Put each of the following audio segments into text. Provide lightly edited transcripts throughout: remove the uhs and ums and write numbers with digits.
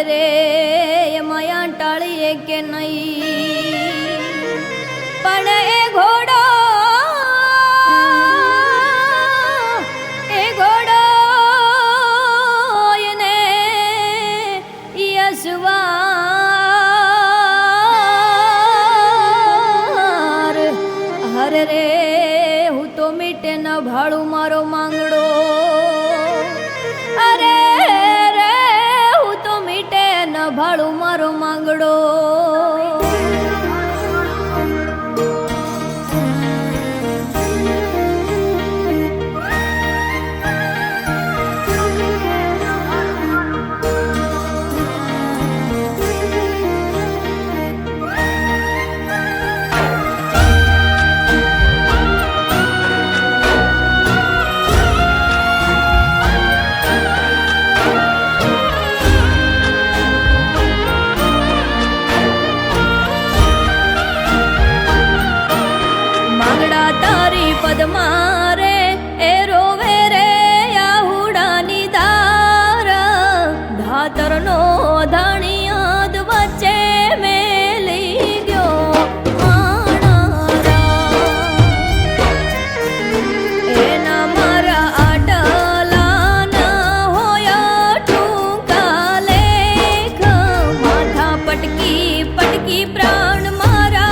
રે માયા ટાળીએ કે નહીં, પણ એ ઘોડો એને યસવાર હરે રે હું તો મીટે ન ભાડું મારો માંગડો, અરે રે હું તો મીટે ન ભાડું મારો માંગડો. પદમારે એ રોવે રે આહુડાની ધાર, ધાતરનો ધણિયાદ વચ્ચે મેલી ગયો માણારા. એના મારા આટલા ન હોય ટૂંકા લેખ, માથા પટકી પટકી પ્રાણ મારા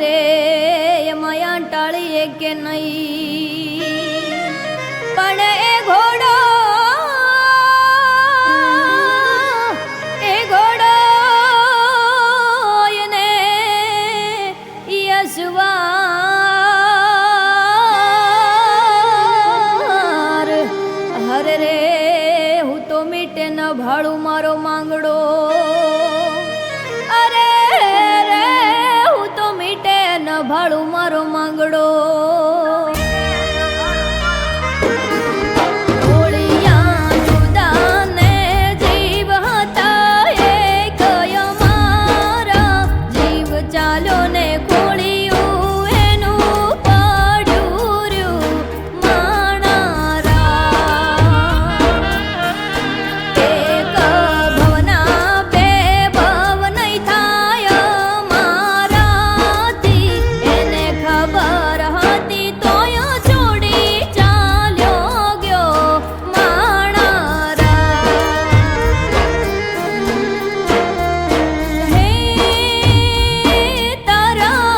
રે માયા ટાળીએ કે નહીં, પણ એ ઘોડો એને યસવાર હરે રે હું તો મીટે ન ભાડું મારો માંગડો, અરે રે હું તો મીટે ન ભાડું મારો માંગડો. તારા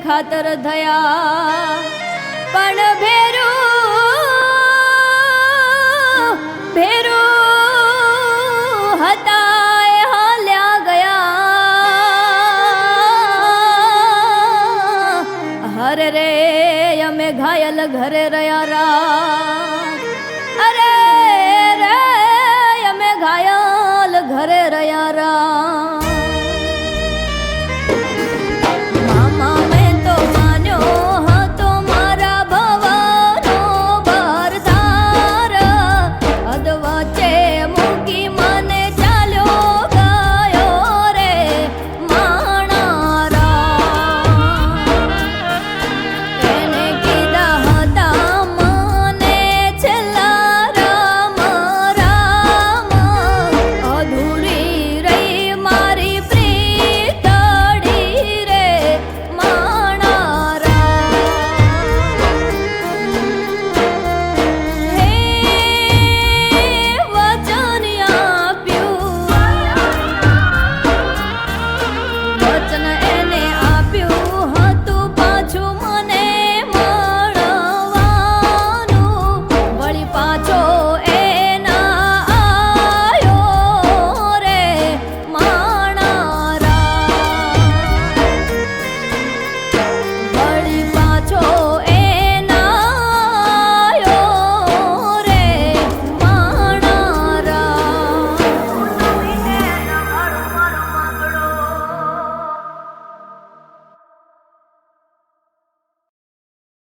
ખાતર થયા પણ ભેરું ભેરું હતા એ હાલ્યા ગયા હરે રે અમે ઘાયલ ઘરે રહ્યા રાત અરે રે અમે ઘાયલ ઘરે રહ્યા રાત